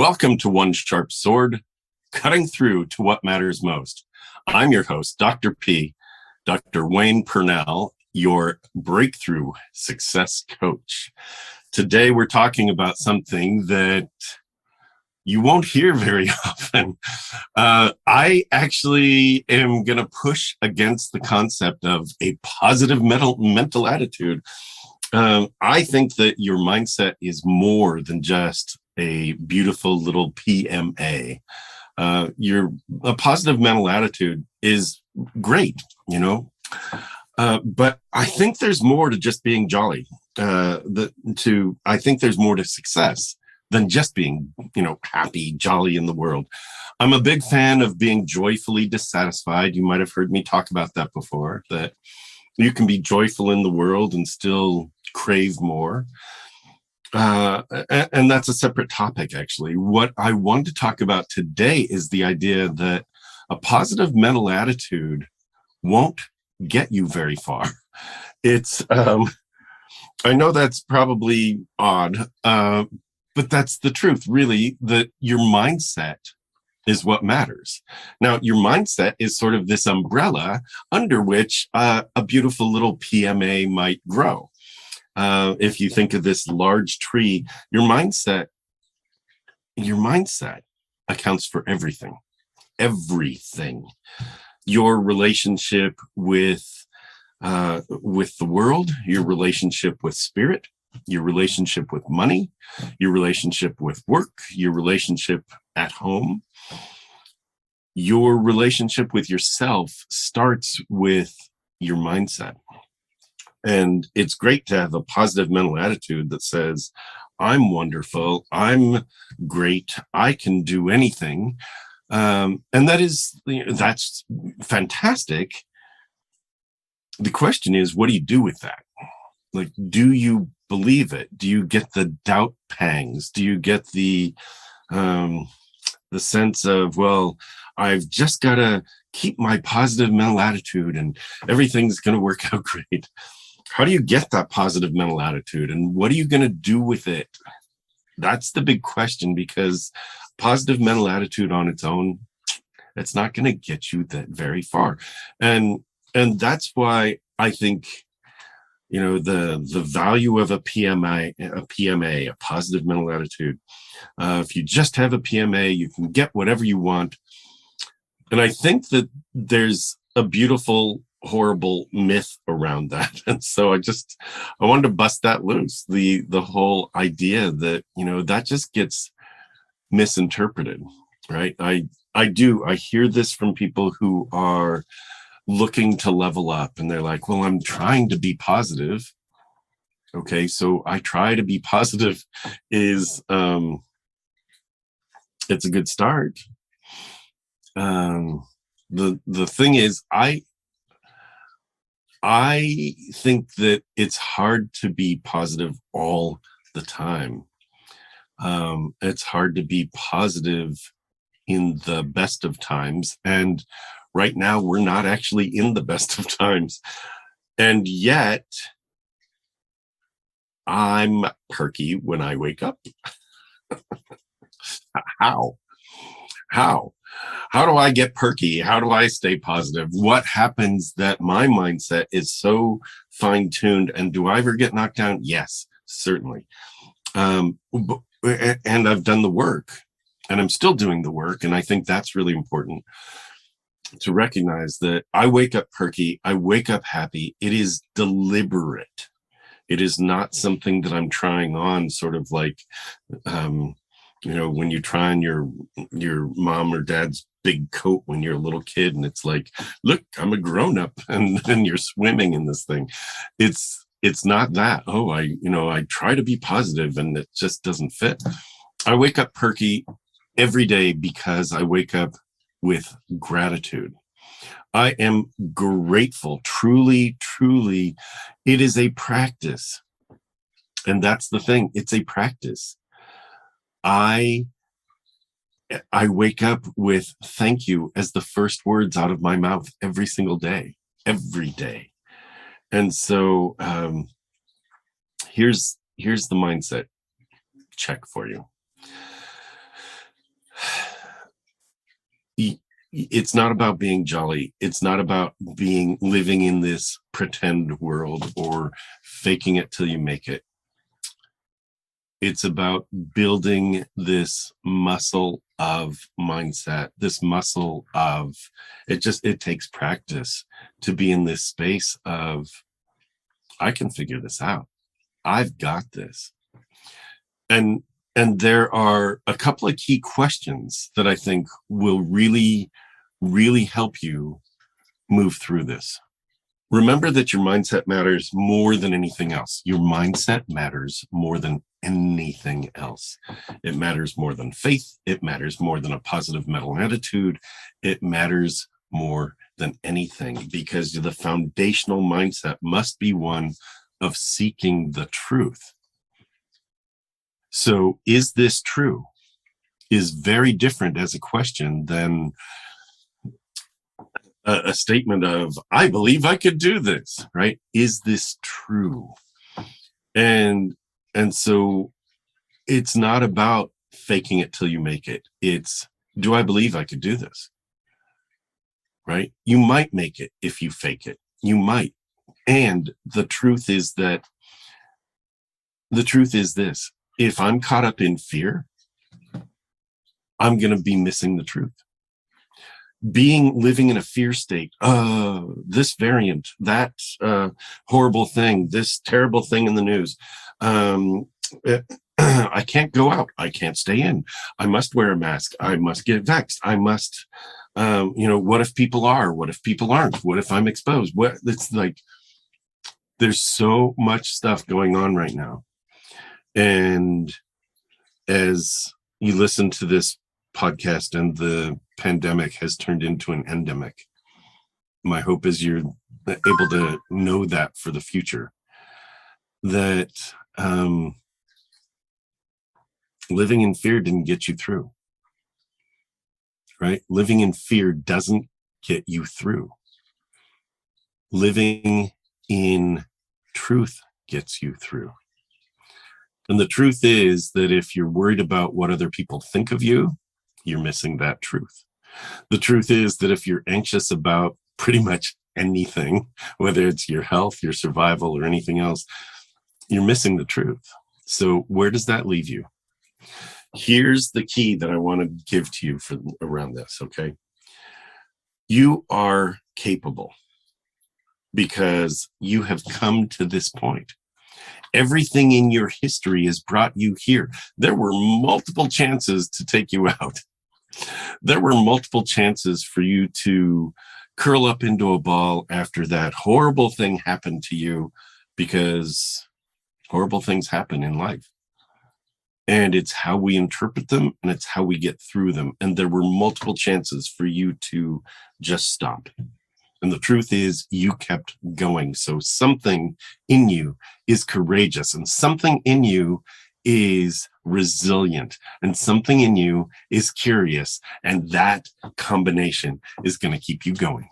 Welcome to One Sharp Sword, cutting through to what matters most. I'm your host, Dr. P, Dr. Wayne Pernell, your breakthrough success coach. Today, we're talking about something that you won't hear very often. I actually am going to push against the concept of a positive mental attitude. I think that your mindset is more than just a beautiful little PMA. A positive mental attitude is great, but I think there's more to just being jolly. I think there's more to success than just being, happy, jolly in the world. I'm a big fan of being joyfully dissatisfied. You might have heard me talk about that before, that you can be joyful in the world and still crave more. And that's a separate topic, actually. What I want to talk about today is the idea that a positive mental attitude won't get you very far. I know that's probably odd, but that's the truth, really, that your mindset is what matters. Now, your mindset is sort of this umbrella under which a beautiful little PMA might grow. If you think of this large tree, your mindset accounts for everything. Your relationship with the world, your relationship with spirit, your relationship with money, your relationship with work, your relationship at home. Your relationship with yourself starts with your mindset. And it's great to have a positive mental attitude that says, I'm wonderful, I'm great, I can do anything. And that's fantastic. The question is, what do you do with that? Like, do you believe it? Do you get the doubt pangs? Do you get the sense of, well, I've just got to keep my positive mental attitude and everything's going to work out great? How do you get that positive mental attitude, and what are you going to do with it? That's the big question, because positive mental attitude on its own, it's not going to get you that very far. And that's why I think, the value of a PMA, a positive mental attitude. If you just have a PMA, you can get whatever you want. And I think that there's a beautiful, horrible myth around that. And so I wanted to bust that loose. The whole idea that, that just gets misinterpreted, right? I hear this from people who are looking to level up, and they're like, well, I'm trying to be positive. Okay, so I try to be positive is it's a good start. The thing is, I think that it's hard to be positive all the time. It's hard to be positive in the best of times. And right now, we're not actually in the best of times. And yet, I'm perky when I wake up. How? How do I get perky? How do I stay positive? What happens that my mindset is so fine-tuned? And do I ever get knocked down? Yes, certainly. And I've done the work, and I'm still doing the work. And I think that's really important to recognize that I wake up perky. I wake up happy. It is deliberate. It is not something that I'm trying on, sort of like, when you try on your mom or dad's big coat when you're a little kid, and it's like, look, I'm a grown up, and then you're swimming in this thing. It's not that. Oh, I try to be positive, and it just doesn't fit. I wake up perky every day because I wake up with gratitude. I am grateful. Truly, truly, it is a practice. And that's the thing. It's a practice. I wake up with thank you as the first words out of my mouth every single day, every day. And so here's the mindset check for you. it's not about being jolly. It's not about living in this pretend world or faking it till you make it. It's about building this muscle of mindset, this muscle of it takes practice to be in this space of, I can figure this out. I've got this. And there are a couple of key questions that I think will really, really help you move through this. Remember that your mindset matters more than anything else. Your mindset matters more than anything else. It matters more than faith. It matters more than a positive mental attitude. It matters more than anything, because the foundational mindset must be one of seeking the truth. So, is this true? Is very different as a question than a statement of, I believe I could do this, right? Is this true? And so it's not about faking it till you make it. It's, do I believe I could do this? Right? You might make it if you fake it. You might. And the truth is this. If I'm caught up in fear, I'm going to be missing the truth. Living in a fear state, this variant, that horrible thing, this terrible thing in the news. I can't go out. I can't stay in. I must wear a mask. I must get vaxxed. I must, what if people are? What if people aren't? What if I'm exposed? It's like, there's so much stuff going on right now. And as you listen to this podcast and the pandemic has turned into an endemic, my hope is you're able to know that for the future, that living in fear didn't get you through, right? Living in fear doesn't get you through. Living in truth gets you through. And the truth is that if you're worried about what other people think of you, you're missing that truth. The truth is that if you're anxious about pretty much anything, whether it's your health, your survival, or anything else, you're missing the truth. So where does that leave you? Here's the key that I want to give to you around this, okay? You are capable because you have come to this point. Everything in your history has brought you here. There were multiple chances to take you out. There were multiple chances for you to curl up into a ball after that horrible thing happened to you, because horrible things happen in life. And it's how we interpret them, and it's how we get through them. And there were multiple chances for you to just stop. And the truth is, you kept going. So something in you is courageous, and something in you is resilient, and something in you is curious. And that combination is going to keep you going.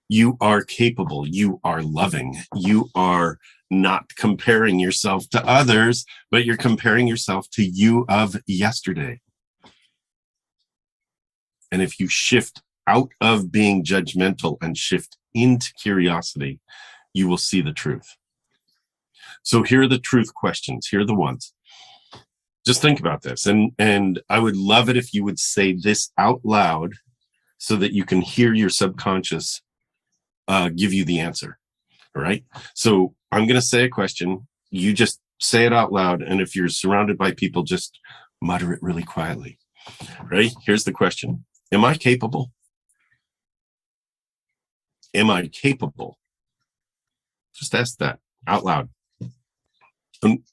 You are capable. You are loving. You are not comparing yourself to others, but you're comparing yourself to you of yesterday. And if you shift out of being judgmental and shift into curiosity, you will see the truth. So here are the truth questions. Here are the ones. Just think about this. And I would love it if you would say this out loud so that you can hear your subconscious give you the answer. All right. So I'm going to say a question. You just say it out loud. And if you're surrounded by people, just mutter it really quietly. Ready? Here's the question. Am I capable? Am I capable? Just ask that out loud.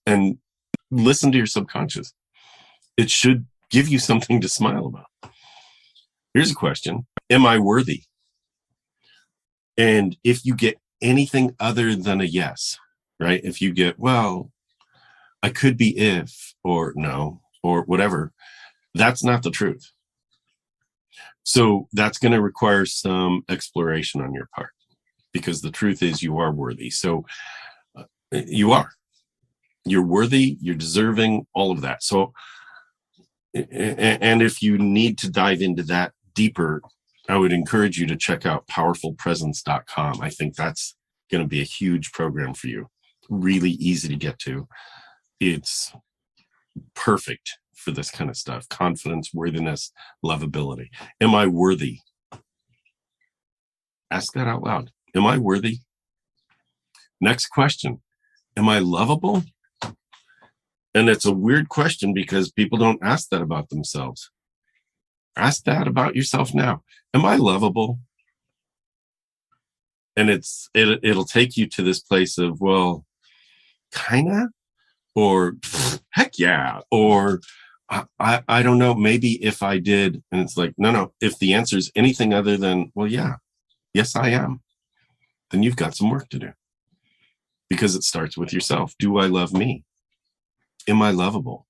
And listen to your subconscious. It should give you something to smile about. Here's a question. Am I worthy? And if you get anything other than a yes, right? If you get, well, I could be if, or no, or whatever, that's not the truth. So that's going to require some exploration on your part, because the truth is you are worthy. So you're worthy, you're deserving, all of that. So, and if you need to dive into that deeper, I would encourage you to check out powerfulpresence.com. I think that's going to be a huge program for you. Really easy to get to. It's perfect for this kind of stuff. Confidence, worthiness, lovability. Am I worthy? Ask that out loud. Am I worthy? Next question. Am I lovable? And it's a weird question because people don't ask that about themselves. Ask that about yourself now. Am I lovable? And it'll take you to this place of, well, kinda, or heck yeah, or I don't know, maybe if I did. And it's like, no, if the answer is anything other than, well, yeah, yes, I am, then you've got some work to do, because it starts with yourself. Do I love me? Am I lovable?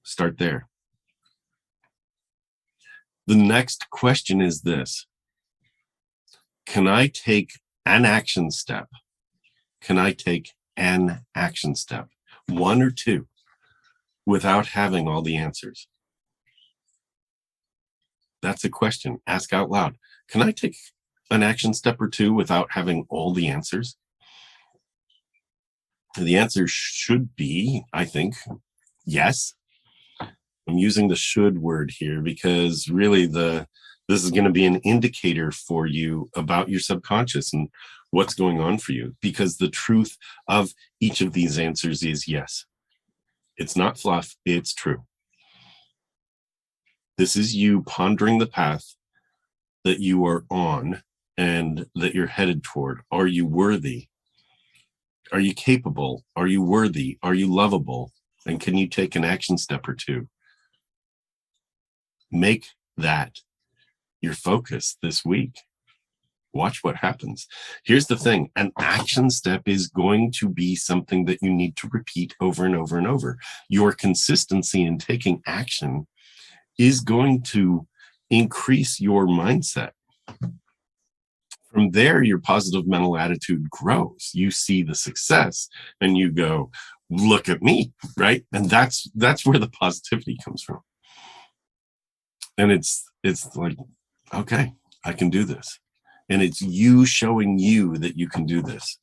Start there. The next question is this: can I take an action step? Can I take an action step, one or two, without having all the answers? That's a question. Ask out loud. Can I take an action step or two without having all the answers? The answer should be, I think, yes. I'm using the should word here because really this is going to be an indicator for you about your subconscious and what's going on for you, because the truth of each of these answers is yes. It's not fluff, it's true. This is you pondering the path that you are on and that you're headed toward. Are you worthy? Are you capable? Are you worthy? Are you lovable? And can you take an action step or two? Make that your focus this week. Watch what happens. Here's the thing: an action step is going to be something that you need to repeat over and over and over. Your consistency in taking action is going to increase your mindset. From there, your positive mental attitude grows. You see the success and you go, look at me, right? And that's where the positivity comes from. And it's like, okay, I can do this. And it's you showing you that you can do this.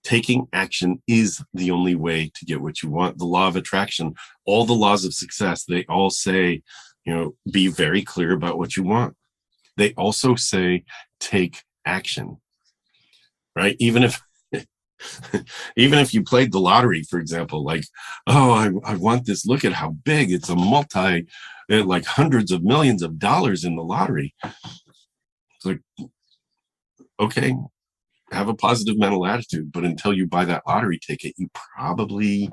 Taking action is the only way to get what you want. The law of attraction, all the laws of success, they all say, be very clear about what you want. They also say, take action, right? Even if you played the lottery, for example, like, oh, I want this. Look at how big. It's a like hundreds of millions of dollars in the lottery. It's like, okay, have a positive mental attitude, but until you buy that lottery ticket, you probably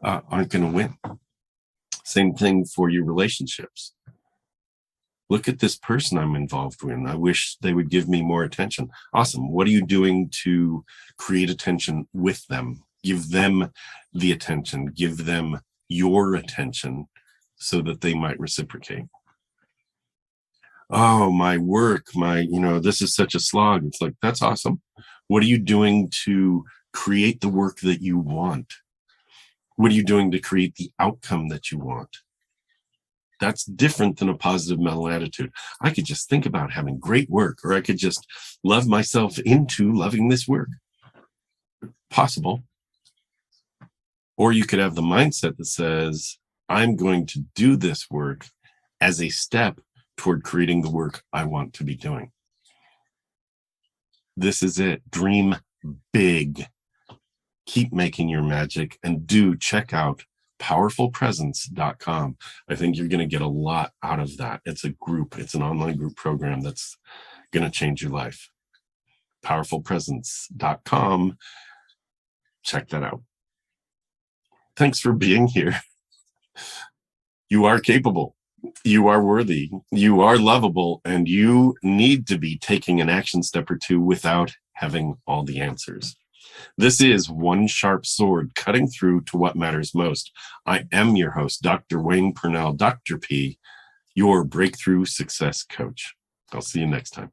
aren't going to win. Same thing for your relationships. Look at this person I'm involved with. I wish they would give me more attention. Awesome. What are you doing to create attention with them? Give them the attention. Give them your attention so that they might reciprocate. Oh, my work, this is such a slog. It's like, that's awesome. What are you doing to create the work that you want? What are you doing to create the outcome that you want? That's different than a positive mental attitude. I could just think about having great work, or I could just love myself into loving this work. Possible. Or you could have the mindset that says, I'm going to do this work as a step toward creating the work I want to be doing. This is it. Dream big. Keep making your magic, and do check out powerfulpresence.com. I think you're going to get a lot out of that. It's a group. It's an online group program that's going to change your life. Powerfulpresence.com. Check that out. Thanks for being here. You are capable. You are worthy. You are lovable, and you need to be taking an action step or two without having all the answers. This is One Sharp Sword, cutting through to what matters most. I am your host, Dr. Wayne Pernell, Dr. P, your breakthrough success coach. I'll see you next time.